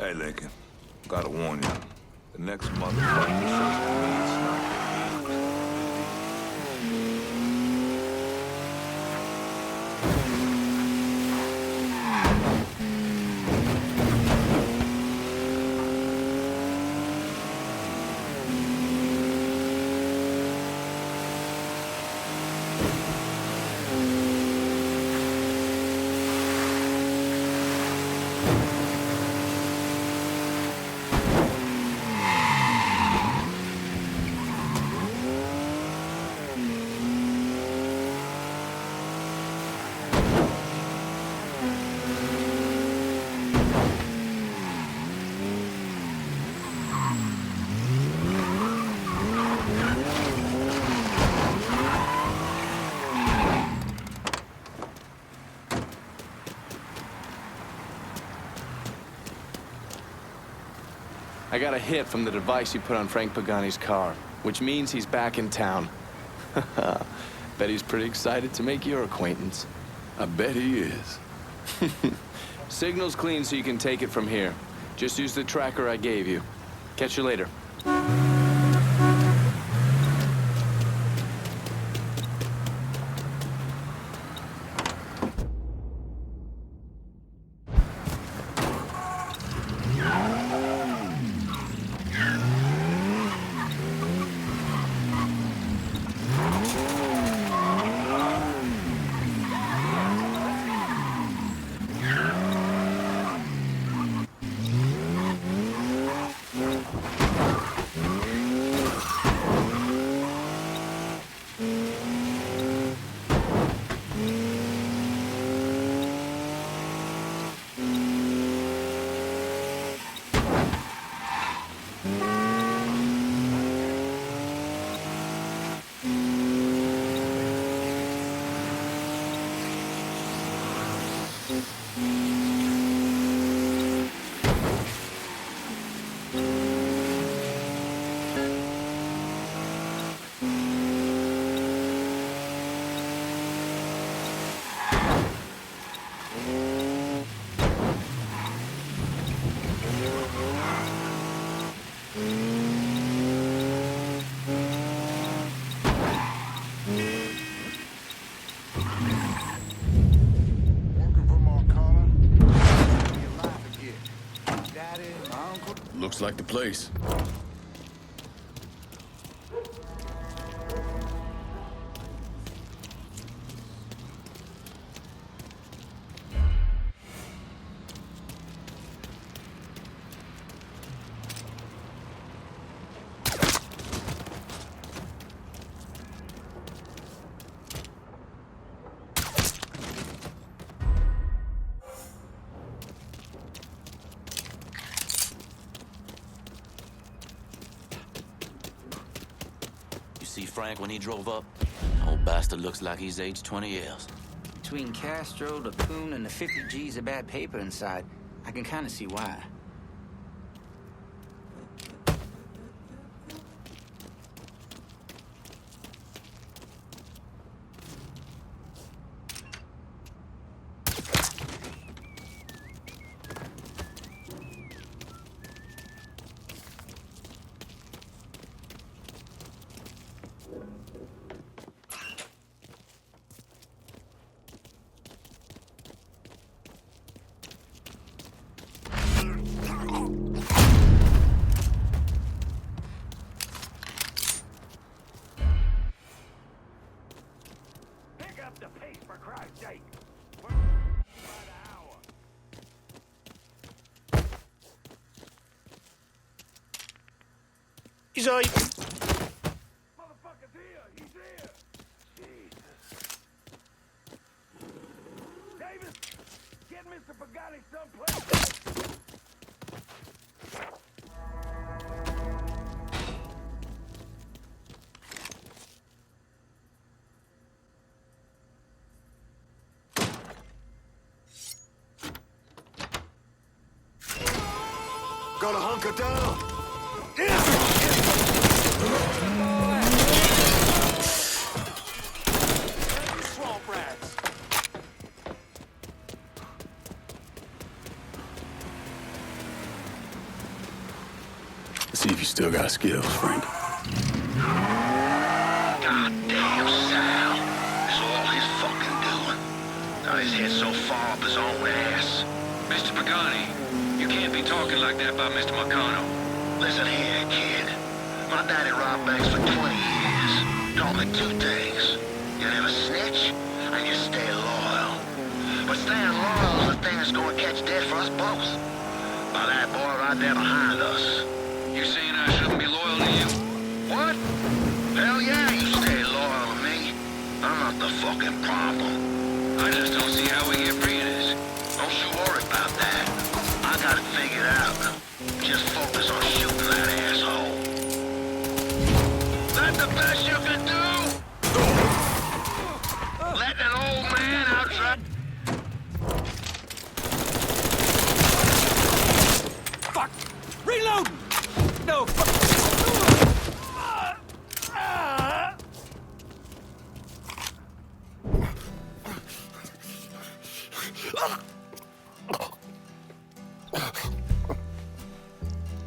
Hey, Lincoln. Gotta warn you. The next motherfucker says to me it's not. I got a hit from the device you put on Frank Pagani's car, which means he's back in town. Bet he's pretty excited to make your acquaintance. I bet he is. Signal's clean so you can take it from here. Just use the tracker I gave you. Catch you later. Looks like the place. See Frank when he drove up? Old bastard looks like he's aged 20 years. Between Castro, the coon, and the 50 G's of bad paper inside, I can kind of see why. The pace, for Christ's sake! He's all... Motherfucker's here! He's here! Jesus. Davis, get Mr. Pagani someplace! Gotta hunker down. Swamp rats! Let's see if you still got skills, Frank. Goddamn Sal. It's all his fucking doing. Got his head so far up his own ass. Mr. Pagani, you can't be talking like that about Mr. Marcano. Listen here, kid. My daddy robbed banks for 20 years. Taught me two things. You never snitch, and you stay loyal. But staying loyal is the thing that's gonna catch dead for us both. By that boy right there behind us. You saying I shouldn't be loyal to you? What? Hell yeah, you stay loyal to me. I'm not the fucking problem. I just don't see how we get free of this. Don't you worry about that. I got it figured out. Just focus on shooting that asshole. That the best you can do? Let an old man outside. Fuck! Reload! No, fuck!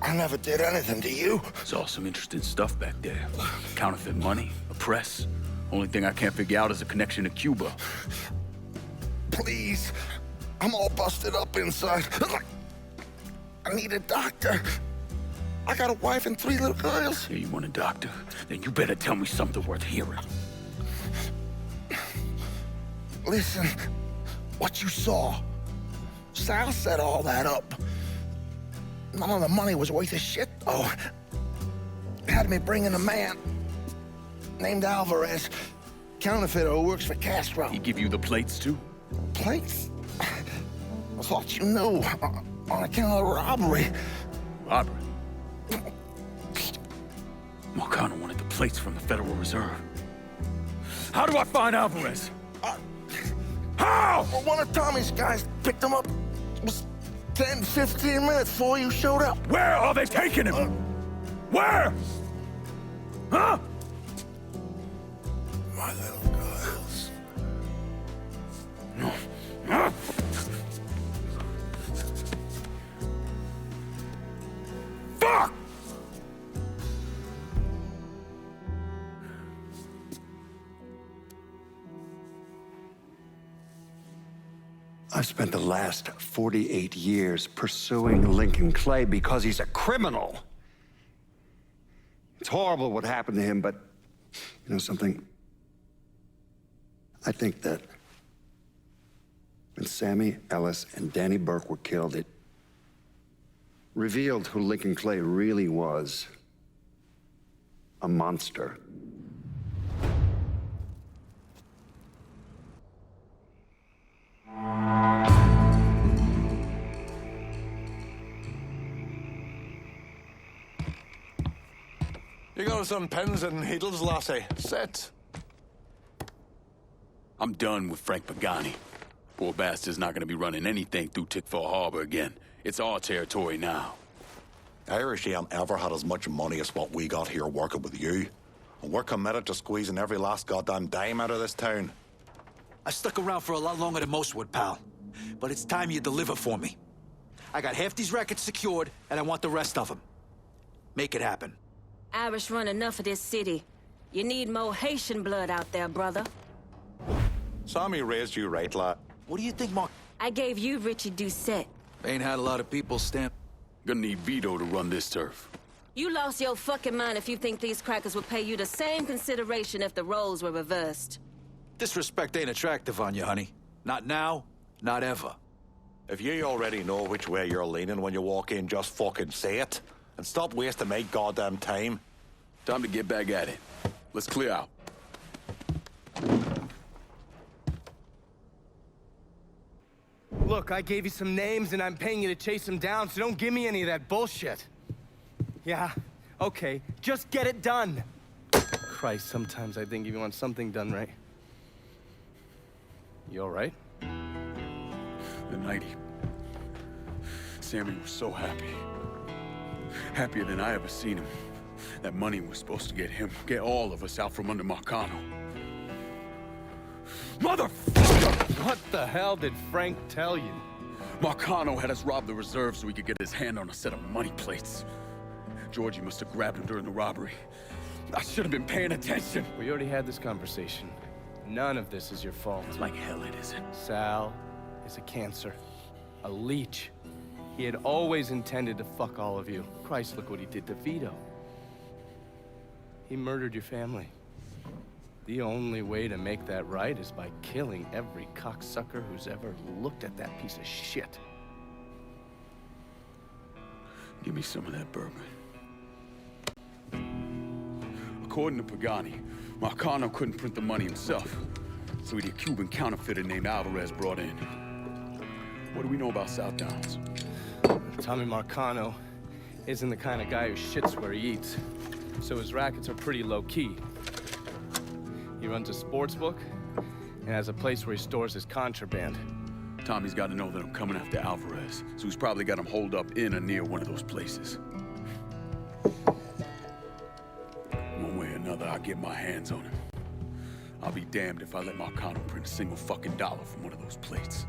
I never did anything to you. Saw some interesting stuff back there. Counterfeit money, a press. Only thing I can't figure out is a connection to Cuba. Please. I'm all busted up inside. I need a doctor. I got a wife and 3 little girls. Yeah, you want a doctor? Then you better tell me something worth hearing. Listen, what you saw. Sal set all that up. None of the money was worth a shit, though. Had me bring in a man named Alvarez, counterfeiter who works for Castro. He give you the plates, too? Plates? I thought you knew. On account of the robbery. Robbery? Marcano wanted the plates from the Federal Reserve. How do I find Alvarez? How? Well, one of Tommy's guys picked him up. It was 10, 15 minutes before you showed up. Where are they taking him? Where? Huh? My little girls. Huh? Fuck! I've spent the last 48 years pursuing Lincoln Clay because he's a criminal. It's horrible what happened to him, but you know something? I think that when Sammy Ellis and Danny Burke were killed, it revealed who Lincoln Clay really was. A monster. You got some pens and needles, lassie. Set. I'm done with Frank Pagani. Poor bastard's not gonna be running anything through Tickfall Harbor again. It's our territory now. Irish ain't ever had as much money as what we got here working with you. And we're committed to squeezing every last goddamn dime out of this town. I stuck around for a lot longer than most would, pal. But it's time you deliver for me. I got half these records secured, and I want the rest of them. Make it happen. Irish run enough of this city. You need more Haitian blood out there, brother. Sammy raised you right, lad. What do you think, Mark? I gave you Richie Doucette. Ain't had a lot of people stamp. Gonna need Vito to run this turf. You lost your fucking mind if you think these crackers would pay you the same consideration if the roles were reversed. Disrespect ain't attractive on you, honey. Not now, not ever. If you already know which way you're leaning when you walk in, just fucking say it. And stop wasting my goddamn time. Time to get back at it. Let's clear out. Look, I gave you some names and I'm paying you to chase them down, so don't give me any of that bullshit. Yeah, okay, just get it done. Christ, sometimes I think if you want something done right. You all right? The night Sammy was so happy. Happier than I ever seen him. That money was supposed to get all of us out from under Marcano. Motherfucker! What the hell did Frank tell you? Marcano had us rob the reserve so he could get his hand on a set of money plates. Georgie must have grabbed him during the robbery. I should have been paying attention. We already had this conversation. None of this is your fault. Like hell it isn't. Sal is a cancer. A leech. He had always intended to fuck all of you. Christ, look what he did to Vito. He murdered your family. The only way to make that right is by killing every cocksucker who's ever looked at that piece of shit. Give me some of that bourbon. According to Pagani, Marcano couldn't print the money himself, so he had a Cuban counterfeiter named Alvarez brought in. What do we know about South Downs? Tommy Marcano isn't the kind of guy who shits where he eats, so his rackets are pretty low-key. He runs a sports book and has a place where he stores his contraband. Tommy's got to know that I'm coming after Alvarez, so he's probably got him holed up in or near one of those places. One way or another, I'll get my hands on him. I'll be damned if I let Marcano print a single fucking dollar from one of those plates.